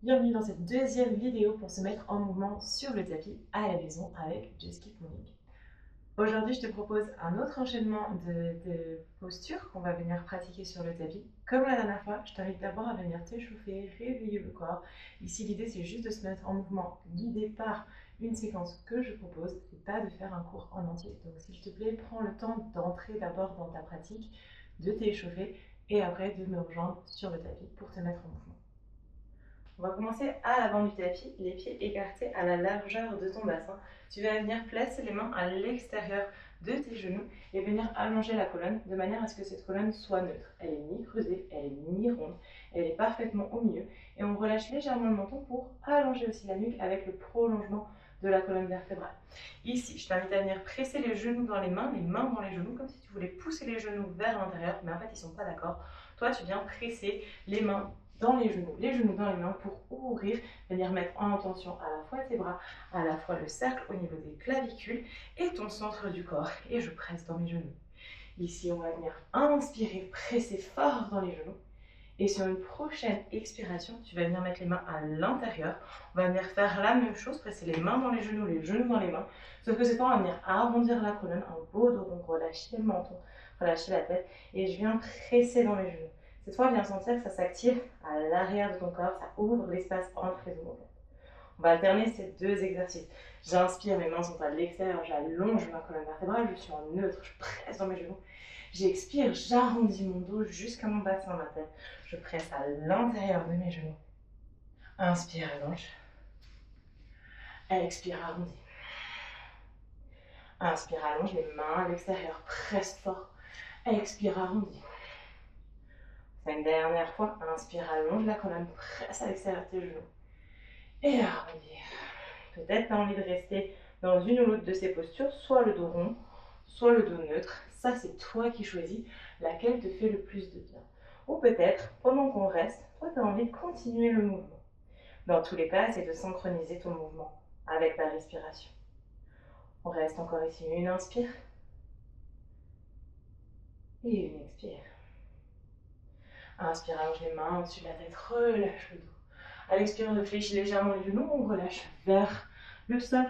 Bienvenue dans cette deuxième vidéo pour se mettre en mouvement sur le tapis à la maison avec Just Keep Moving. Aujourd'hui, je te propose un autre enchaînement de postures qu'on va venir pratiquer sur le tapis. Comme la dernière fois, je t'invite d'abord à venir t'échauffer, réveiller le corps. Ici, l'idée, c'est juste de se mettre en mouvement guidé par une séquence que je propose et pas de faire un cours en entier. Donc, s'il te plaît, prends le temps d'entrer d'abord dans ta pratique, de t'échauffer et après de me rejoindre sur le tapis pour te mettre en mouvement. On va commencer à l'avant du tapis, les pieds écartés à la largeur de ton bassin. Tu vas venir placer les mains à l'extérieur de tes genoux et venir allonger la colonne de manière à ce que cette colonne soit neutre. Elle est ni creusée, elle est ni ronde, elle est parfaitement au milieu. Et on relâche légèrement le menton pour allonger aussi la nuque avec le prolongement de la colonne vertébrale. Ici, je t'invite à venir presser les genoux dans les mains dans les genoux, comme si tu voulais pousser les genoux vers l'intérieur, mais en fait, ils ne sont pas d'accord. Toi, tu viens presser les mains dans les genoux dans les mains pour ouvrir, venir mettre en tension à la fois tes bras, à la fois le cercle au niveau des clavicules et ton centre du corps. Et je presse dans mes genoux. Ici, on va venir inspirer, presser fort dans les genoux. Et sur une prochaine expiration, tu vas venir mettre les mains à l'intérieur. On va venir faire la même chose, presser les mains dans les genoux dans les mains. Sauf que cette fois, on va venir arrondir la colonne, un beau dos rond, relâcher le menton, relâcher la tête. Et je viens presser dans les genoux. Cette fois, viens sentir que ça s'active à l'arrière de ton corps, ça ouvre l'espace entre les omoplates. On va alterner ces deux exercices. J'inspire, mes mains sont à l'extérieur, j'allonge ma colonne vertébrale, je suis en neutre, je presse dans mes genoux. J'expire, j'arrondis mon dos jusqu'à mon bassin, ma tête. Je presse à l'intérieur de mes genoux. Inspire, allonge. Expire, arrondi. Inspire, allonge, les mains à l'extérieur, presse fort. Expire, arrondi. C'est une dernière fois. Inspire, allonge la colonne, presse à l'extérieur de tes genoux. Et arrondir. Peut-être tu as envie de rester dans une ou l'autre de ces postures, soit le dos rond, soit le dos neutre. Ça, c'est toi qui choisis laquelle te fait le plus de bien. Ou peut-être, pendant qu'on reste, toi, tu as envie de continuer le mouvement. Dans tous les cas, c'est de synchroniser ton mouvement avec ta respiration. On reste encore ici. Une inspire. Et une expire. Inspire, allonge les mains au-dessus de la tête, relâche le dos. À l'expire, on fléchit légèrement les genoux, on relâche vers le sol.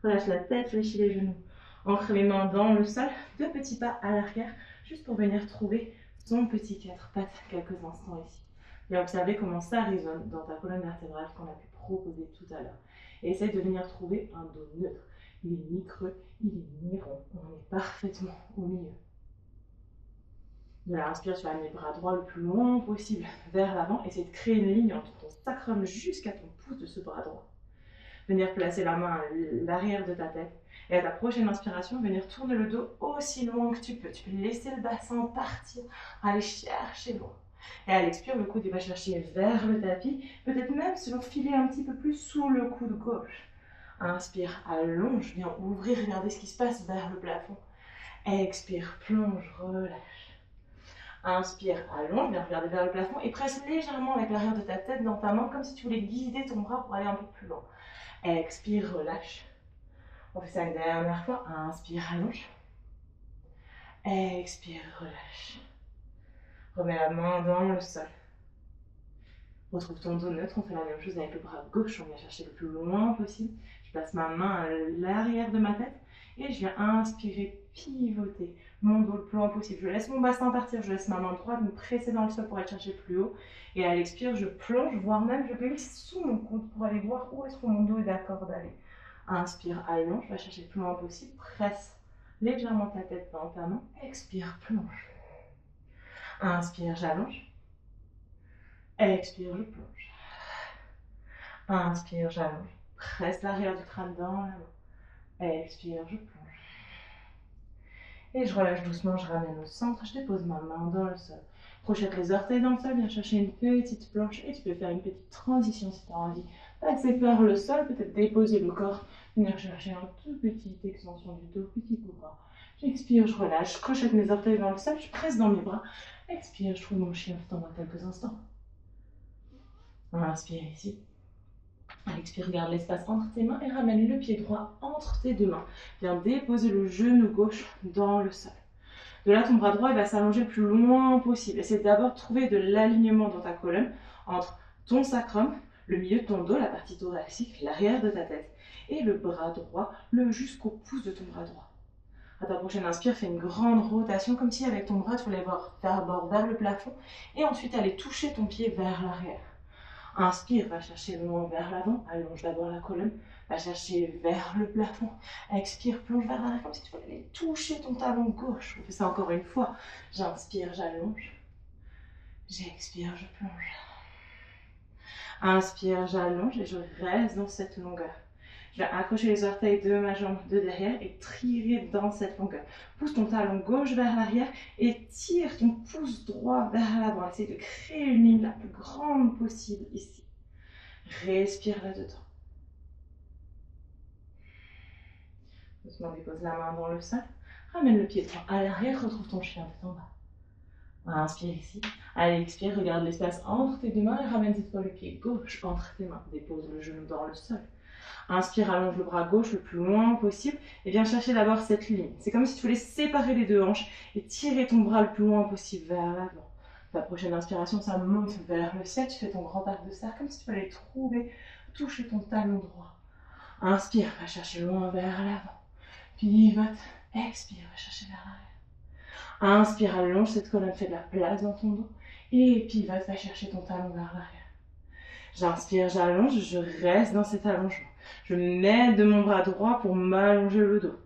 Relâche la tête, fléchis les genoux. Ancre les mains dans le sol, deux petits pas à l'arrière, juste pour venir trouver son petit quatre pattes quelques instants ici. Viens observer comment ça résonne dans ta colonne vertébrale qu'on a pu proposer tout à l'heure. Et essaye de venir trouver un dos neutre. Il est ni creux, il est ni rond. On est parfaitement au milieu. De la inspire, tu vas amener le bras droit le plus loin possible vers l'avant. Essaye de créer une ligne entre ton sacrum jusqu'à ton pouce de ce bras droit. Venir placer la main à l'arrière de ta tête. Et à ta prochaine inspiration, venir tourner le dos aussi loin que tu peux. Tu peux laisser le bassin partir, aller chercher loin. Et à l'expire, le coude va chercher vers le tapis. Peut-être même se l'enfiler un petit peu plus sous le coude gauche. Inspire, allonge, viens ouvrir, regardez ce qui se passe vers le plafond. Expire, plonge, relâche. Inspire, allonge, viens regarder vers le plafond et presse légèrement avec l'arrière de ta tête dans ta main comme si tu voulais guider ton bras pour aller un peu plus loin. Expire, relâche. On fait ça une dernière fois. Inspire, allonge. Expire, relâche. Remets la main dans le sol. Retrouve ton dos neutre. On fait la même chose avec le bras gauche. On vient chercher le plus loin possible. Je place ma main à l'arrière de ma tête et je viens inspirer, pivoter mon dos le plus loin possible. Je laisse mon bassin partir. Je laisse ma main droite me presser dans le sol pour aller chercher plus haut. Et à l'expire, je plonge, voire même je glisse sous mon coude pour aller voir où est-ce que mon dos est d'accord d'aller. Inspire, allonge, va chercher le plus loin possible, presse légèrement ta tête dans ta main, expire, plonge. Inspire, j'allonge. Expire, je plonge. Inspire, j'allonge. Presse l'arrière du crâne dans la main. Expire, je plonge. Et je relâche doucement, je ramène au centre, je dépose ma main dans le sol. Crochette les orteils dans le sol, viens chercher une petite planche et tu peux faire une petite transition si tu as envie. Passer par le sol, peut-être déposer le corps, venir chercher une toute petite extension du dos, petit coup bras. J'expire, je relâche, je crochette mes orteils dans le sol, je presse dans mes bras. Expire, je trouve mon chien, je t'envoie quelques instants. Inspire ici. Expire, regarde l'espace entre tes mains et ramène le pied droit entre tes deux mains. Viens déposer le genou gauche dans le sol. De là, ton bras droit va s'allonger le plus loin possible. Essaie d'abord de trouver de l'alignement dans ta colonne entre ton sacrum, le milieu de ton dos, la partie thoracique, l'arrière de ta tête, et le bras droit, jusqu'au pouce de ton bras droit. À ta prochaine inspire, fais une grande rotation, comme si avec ton bras, tu voulais faire bord vers le plafond, et ensuite aller toucher ton pied vers l'arrière. Inspire, va chercher loin vers l'avant, allonge d'abord la colonne, va chercher vers le plafond. Expire, plonge vers l'arrière, comme si tu voulais aller toucher ton talon gauche. On fait ça encore une fois. J'inspire, j'allonge. J'expire, je plonge. Inspire, j'allonge et je reste dans cette longueur. Je vais accrocher les orteils de ma jambe de derrière et tirer dans cette longueur. Pousse ton talon gauche vers l'arrière et tire ton pouce droit vers l'avant. Essaye de créer une ligne la plus grande possible ici. Respire là-dedans. Doucement dépose la main dans le sol. Ramène le pied droit à l'arrière, retrouve ton chien tout en bas. Inspire ici. Allez, expire, regarde l'espace entre tes deux mains et ramène cette fois le pied gauche entre tes mains. Dépose le genou dans le sol. Inspire, allonge le bras gauche le plus loin possible et viens chercher d'abord cette ligne. C'est comme si tu voulais séparer les deux hanches et tirer ton bras le plus loin possible vers l'avant. Ta prochaine inspiration, ça monte vers le ciel. Tu fais ton grand arc de cercle comme si tu voulais toucher ton talon droit. Inspire, va chercher loin vers l'avant. Pivote, expire, va chercher vers l'arrière. Inspire, allonge cette colonne, fais de la place dans ton dos. Et pivote, va chercher ton talon vers l'arrière. J'inspire, j'allonge, je reste dans cet allongement. Je m'aide de mon bras droit pour m'allonger le dos.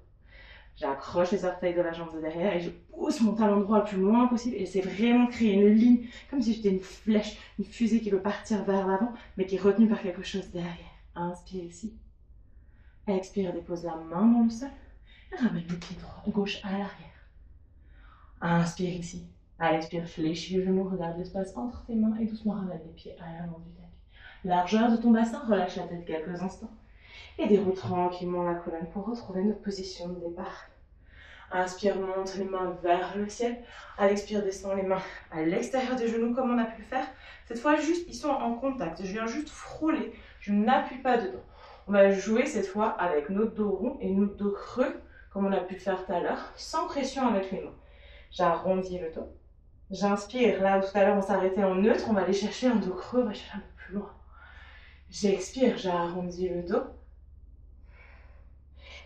J'accroche les orteils de la jambe de derrière et je pousse mon talon droit le plus loin possible. Et c'est vraiment créer une ligne, comme si j'étais une flèche, une fusée qui veut partir vers l'avant, mais qui est retenue par quelque chose derrière. Inspire ici. Expire, dépose la main dans le sol. Et ramène le pied droit, gauche à l'arrière. Inspire ici. Allez, expire, fléchis le genou, regarde l'espace entre tes mains et doucement ramène les pieds à l'avant du tapis. Largeur de ton bassin, relâche la tête quelques instants. Et déroule tranquillement la colonne pour retrouver notre position de départ. Inspire, monte les mains vers le ciel. À l'expire, descends les mains à l'extérieur des genoux comme on a pu le faire. Cette fois, juste, ils sont en contact. Je viens juste frôler. Je n'appuie pas dedans. On va jouer cette fois avec notre dos rond et notre dos creux, comme on a pu le faire tout à l'heure, sans pression avec les mains. J'arrondis le dos. J'inspire. Là où tout à l'heure on s'arrêtait en neutre, on va aller chercher un dos creux, on va chercher un peu plus loin. J'expire, j'arrondis le dos.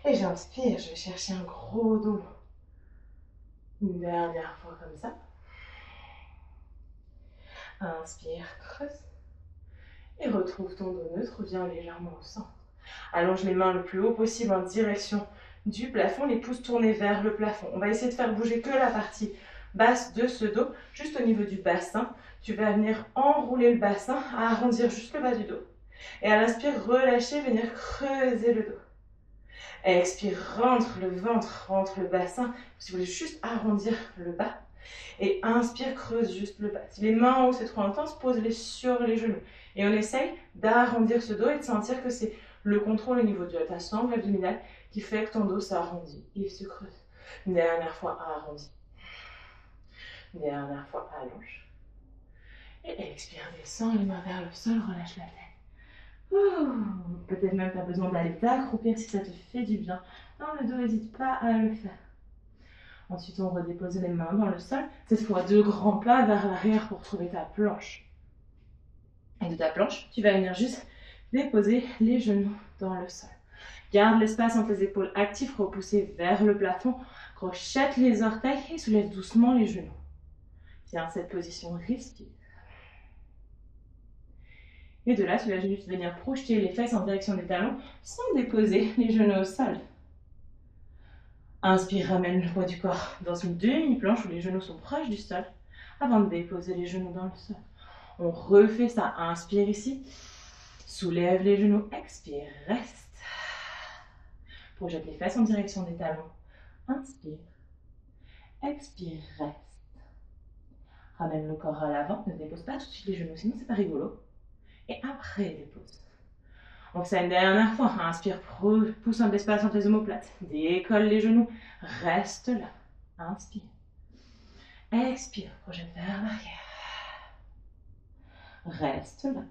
Et j'inspire, je vais chercher un gros dos. Une dernière fois comme ça. Inspire, creuse. Et retrouve ton dos neutre, viens légèrement au centre. Allonge les mains le plus haut possible en direction du plafond, les pouces tournés vers le plafond. On va essayer de faire bouger que la partie basse de ce dos, juste au niveau du bassin. Tu vas venir enrouler le bassin, arrondir juste le bas du dos. Et à l'inspire, relâcher, venir creuser le dos. Expire, rentre le ventre, rentre le bassin. Si vous voulez juste arrondir le bas. Et inspire, creuse juste le bas. Si les mains en haut c'est trop intense, pose-les sur les genoux. Et on essaye d'arrondir ce dos et de sentir que c'est le contrôle au niveau de ta sangle abdominale qui fait que ton dos s'arrondit et se creuse. Une dernière fois, arrondi. Une dernière fois, allonge. Et expire, descends les mains vers le sol, relâche la tête. Peut-être même pas besoin d'aller t'accroupir si ça te fait du bien. Dans le dos, n'hésite pas à le faire. Ensuite, on redépose les mains dans le sol. Cette fois, 2 grands pas vers l'arrière pour trouver ta planche. Et de ta planche, tu vas venir juste déposer les genoux dans le sol. Garde l'espace entre les épaules actifs, repousser vers le plafond. Crochette les orteils et soulève doucement les genoux. Tiens, cette position, respire. Et de là, tu vas juste venir projeter les fesses en direction des talons sans déposer les genoux au sol. Inspire, ramène le poids du corps dans une demi-planche où les genoux sont proches du sol avant de déposer les genoux dans le sol. On refait ça. Inspire ici. Soulève les genoux. Expire, reste. Projette les fesses en direction des talons. Inspire. Expire, reste. Ramène le corps à l'avant. Ne dépose pas tout de suite les genoux, sinon c'est pas rigolo. Et après, dépose. On fait ça une dernière fois. Inspire, pousse un espace entre les omoplates. Décolle les genoux. Reste là. Inspire. Expire, projette vers l'arrière. Reste là.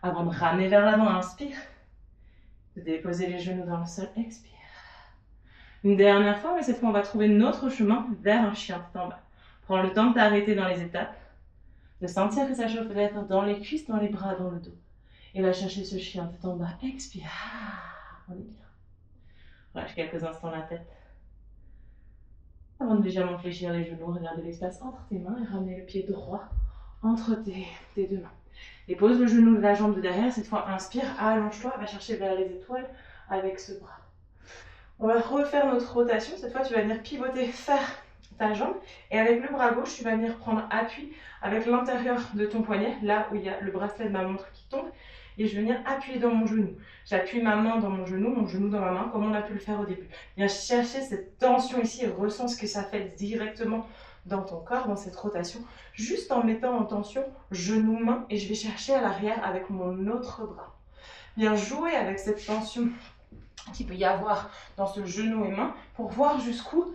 Avant de ramener vers l'avant, inspire. De déposer les genoux dans le sol, expire. Une dernière fois, mais cette fois, on va trouver notre chemin vers un chien tout en bas. Prends le temps de t'arrêter dans les étapes. De sentir que ça chauffe peut-être dans les cuisses, dans les bras, dans le dos. Et va chercher ce chien tête en bas. Expire. On est bien. Relâche quelques instants la tête. Avant de légèrement fléchir les genoux, regardez l'espace entre tes mains et ramenez le pied droit entre tes deux mains. Et pose le genou de la jambe de derrière. Cette fois, inspire, allonge-toi, va chercher vers les étoiles avec ce bras. On va refaire notre rotation. Cette fois, tu vas venir pivoter vers ta jambe. Et avec le bras gauche, tu vas venir prendre appui avec l'intérieur de ton poignet, là où il y a le bracelet de ma montre qui tombe. Et je vais venir appuyer dans mon genou. J'appuie ma main dans mon genou dans ma main, comme on a pu le faire au début. Viens chercher cette tension ici et ressens ce que ça fait directement dans ton corps, dans cette rotation, juste en mettant en tension genou-main. Et je vais chercher à l'arrière avec mon autre bras. Viens jouer avec cette tension qu'il peut y avoir dans ce genou et main pour voir jusqu'où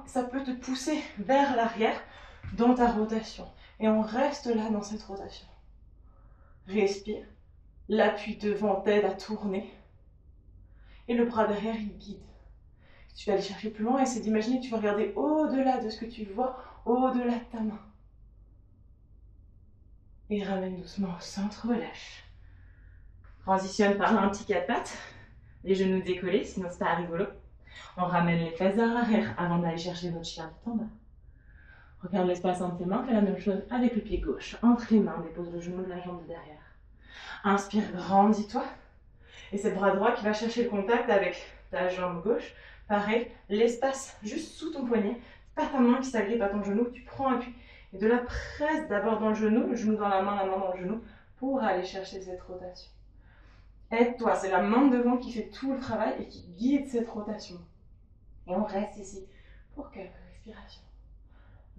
ça peut te pousser vers l'arrière dans ta rotation. Et on reste là dans cette rotation. Respire. L'appui devant t'aide à tourner. Et le bras derrière, il guide. Tu vas aller chercher plus loin, essaie d'imaginer que tu vas regarder au-delà de ce que tu vois, au-delà de ta main. Et ramène doucement au centre, relâche. Transitionne par là un petit quatre pattes. Les genoux décollés, sinon c'est pas rigolo. On ramène les fesses vers l'arrière avant d'aller chercher notre chien tout en bas. Regarde l'espace entre tes mains, fais la même chose avec le pied gauche. Entre les mains, dépose le genou de la jambe de derrière. Inspire, grandis-toi. Et c'est le bras droit qui va chercher le contact avec ta jambe gauche. Pareil, l'espace juste sous ton poignet. C'est pas ta main qui s'agrippe à ton genou, tu prends appui. Et de la presse d'abord dans le genou dans la main dans le genou, pour aller chercher cette rotation. Aide-toi, c'est la main devant qui fait tout le travail et qui guide cette rotation. Et on reste ici pour quelques respirations.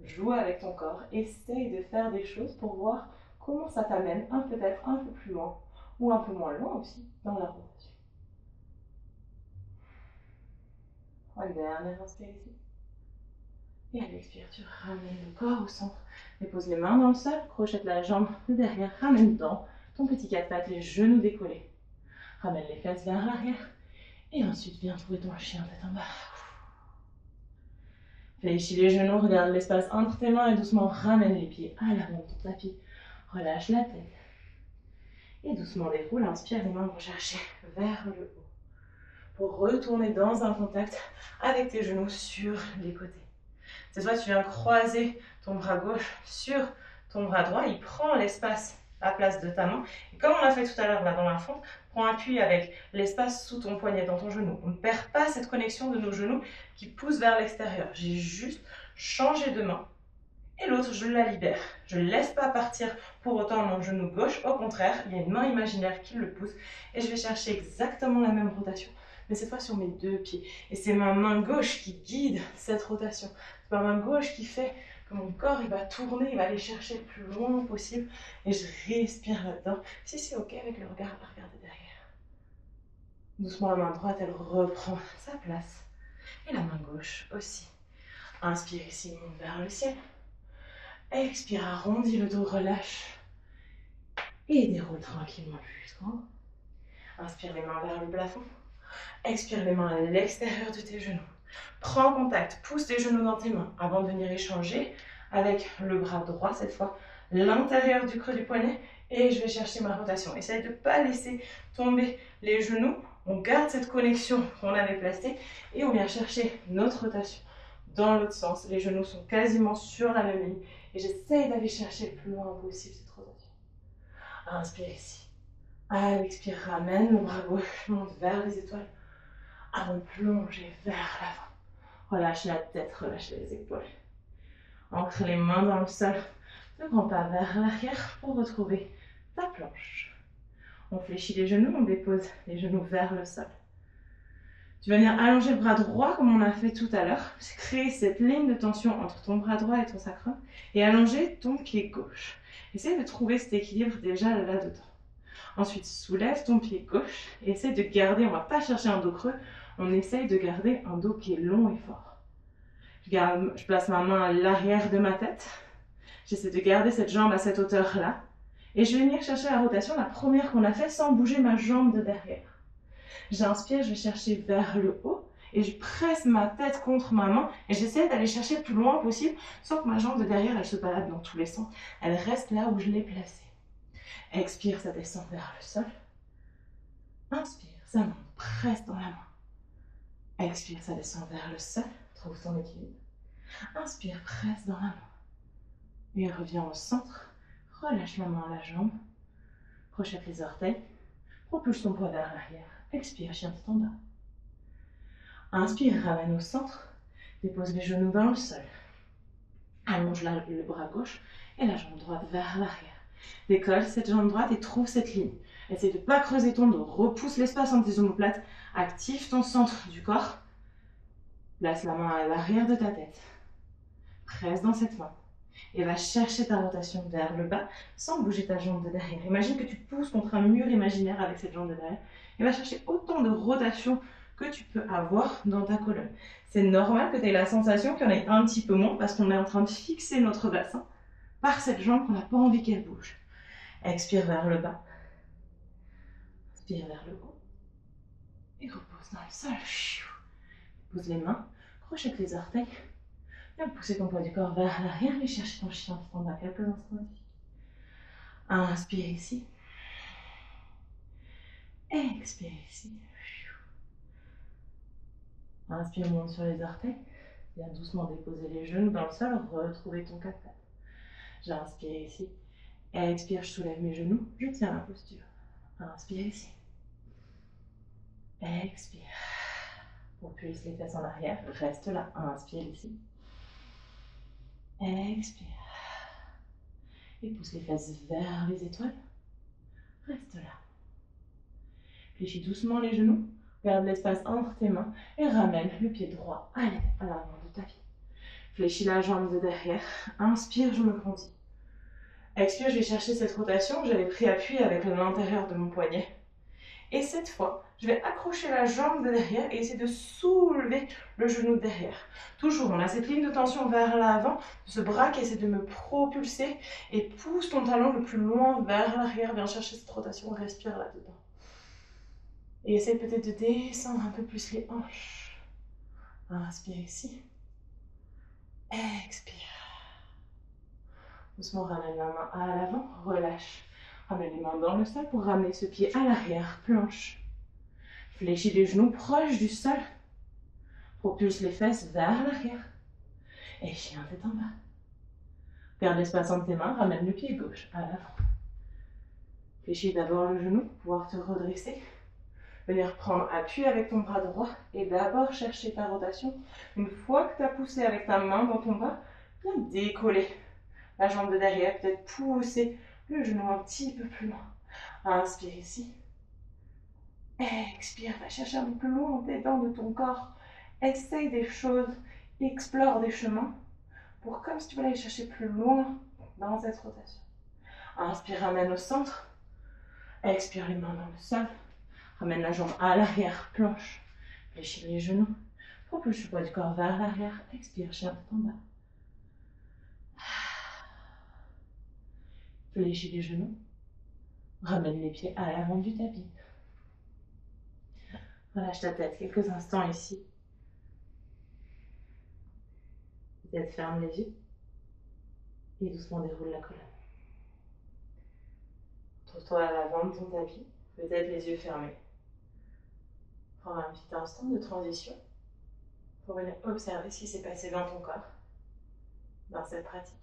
Joue avec ton corps, essaye de faire des choses pour voir comment ça t'amène peut-être un peu plus loin ou un peu moins loin aussi dans la rotation. Une dernière inspire ici. Et à l'expire, tu ramènes le corps au centre. Dépose les mains dans le sol, crochette la jambe de derrière, ramène dans ton petit quatre pattes, les genoux décollés. Ramène les fesses vers l'arrière. Et ensuite, viens trouver ton chien tête en bas. Fléchis les genoux, regarde l'espace entre tes mains et doucement ramène les pieds à l'avant de ton tapis. Relâche la tête. Et doucement déroule, inspire, les mains vont chercher vers le haut. Pour retourner dans un contact avec tes genoux sur les côtés. Cette fois, tu viens croiser ton bras gauche sur ton bras droit. Il prend l'espace à place de ta main. Et comme on l'a fait tout à l'heure là dans la fente, prends appui avec l'espace sous ton poignet dans ton genou. On ne perd pas cette connexion de nos genoux qui poussent vers l'extérieur. J'ai juste changé de main. Et l'autre, je la libère. Je ne laisse pas partir pour autant mon genou gauche. Au contraire, il y a une main imaginaire qui le pousse. Et je vais chercher exactement la même rotation. Mais cette fois sur mes deux pieds. Et c'est ma main gauche qui guide cette rotation. C'est ma main gauche qui fait que mon corps il va tourner, il va aller chercher le plus loin possible. Et je respire là-dedans. Si c'est ok avec le regard, on va regarder derrière. Doucement la main droite, elle reprend sa place. Et la main gauche aussi. Inspire ici, monte vers le ciel. Expire, arrondis le dos, relâche. Et déroule tranquillement jusqu'en haut. Inspire les mains vers le plafond. Expire les mains à l'extérieur de tes genoux. Prends contact, pousse tes genoux dans tes mains avant de venir échanger avec le bras droit cette fois, l'intérieur du creux du poignet et je vais chercher ma rotation. Essaye de ne pas laisser tomber les genoux. On garde cette connexion qu'on avait placée et on vient chercher notre rotation dans l'autre sens. Les genoux sont quasiment sur la même ligne et j'essaye d'aller chercher le plus loin possible cette rotation. Inspire ici. À l'expire, ramène le bras gauche, monte vers les étoiles. Avant de plonger vers l'avant. Relâche la tête, relâche les épaules. Ancre les mains dans le sol. De grands pas vers l'arrière pour retrouver ta planche. On fléchit les genoux, on dépose les genoux vers le sol. Tu vas venir allonger le bras droit comme on a fait tout à l'heure. C'est créer cette ligne de tension entre ton bras droit et ton sacrum. Et allonger ton pied gauche. Essaye de trouver cet équilibre déjà là-dedans. Ensuite, soulève ton pied gauche et essaye de garder, on ne va pas chercher un dos creux, on essaye de garder un dos qui est long et fort. Je place ma main à l'arrière de ma tête. J'essaie de garder cette jambe à cette hauteur-là. Et je vais venir chercher la rotation, la première qu'on a fait, sans bouger ma jambe de derrière. J'inspire, je vais chercher vers le haut et je presse ma tête contre ma main et j'essaie d'aller chercher le plus loin possible sans que ma jambe de derrière, elle se balade dans tous les sens. Elle reste là où je l'ai placée. Expire, ça descend vers le sol. Inspire, ça monte, presse dans la main. Expire, ça descend vers le sol. Trouve ton équilibre. Inspire, presse dans la main. Et reviens au centre. Relâche la main à la jambe. Crochette les orteils. Propulse ton poids vers l'arrière. Expire, chien tête en bas. Inspire, ramène au centre. Dépose les genoux dans le sol. Allonge le bras gauche et la jambe droite vers l'arrière. Décolle cette jambe droite et trouve cette ligne. Essaye de ne pas creuser ton dos. Repousse l'espace entre tes omoplates. Active ton centre du corps. Place la main à l'arrière de ta tête. Presse dans cette main. Et va chercher ta rotation vers le bas sans bouger ta jambe de derrière. Imagine que tu pousses contre un mur imaginaire avec cette jambe de derrière. Et va chercher autant de rotation que tu peux avoir dans ta colonne. C'est normal que tu aies la sensation qu'il y en ait un petit peu moins parce qu'on est en train de fixer notre bassin par cette jambe qu'on n'a pas envie qu'elle bouge. Expire vers le bas. Inspire vers le haut. Et repose dans le sol. Pose les mains. Crochette les orteils. Viens pousser ton poids du corps vers l'arrière et chercher ton chien qui tombe à quelques instants ici. Inspire ici. Expire ici. Inspire, monte sur les orteils. Viens doucement déposer les genoux dans le sol. Retrouver ton 4 pattes. J'inspire ici. Expire, je soulève mes genoux. Je tiens la posture. Inspire ici. Expire. Propulse les fesses en arrière. Reste là. Inspire ici. Expire. Et pousse les fesses vers les étoiles. Reste là. Fléchis doucement les genoux. Garde l'espace entre tes mains et ramène le pied droit à l'avant de ta vie. Fléchis la jambe de derrière. Inspire, je me grandis. Expire, je vais chercher cette rotation. J'avais pris appui avec l'intérieur de mon poignet. Et cette fois, je vais accrocher la jambe de derrière et essayer de soulever le genou de derrière. Toujours, on a cette ligne de tension vers l'avant, ce bras qui essaie de me propulser et pousse ton talon le plus loin vers l'arrière. Viens chercher cette rotation, respire là-dedans. Et essaie peut-être de descendre un peu plus les hanches. Inspire ici. Expire. Doucement, ramène la main à l'avant, relâche. Ramène les mains dans le sol pour ramener ce pied à l'arrière, planche. Fléchis les genoux proches du sol. Propulse les fesses vers l'arrière. Et chien tête en bas. Garde l'espace entre tes mains, ramène le pied gauche à l'avant. Fléchis d'abord le genou pour pouvoir te redresser. Venir prendre appui avec ton bras droit et d'abord chercher ta rotation. Une fois que tu as poussé avec ta main dans ton bras, viens décoller la jambe de derrière, peut-être pousser le genou un petit peu plus loin. Inspire ici. Expire, va chercher un peu plus loin tes dents de ton corps. Essaye des choses, explore des chemins pour comme si tu voulais aller chercher plus loin dans cette rotation. Inspire, ramène au centre. Expire les mains dans le sol. Ramène la jambe à l'arrière, planche. Fléchis les genoux. Propulse le poids du corps vers l'arrière. Expire, chien tête en bas. Fléchis les genoux. Ramène les pieds à l'avant du tapis. Relâche ta tête quelques instants ici. Peut-être ferme les yeux. Et doucement déroule la colonne. Trouve-toi à l'avant de ton tapis. Peut-être les yeux fermés. Prends un petit instant de transition pour venir observer ce qui s'est passé dans ton corps, dans cette pratique.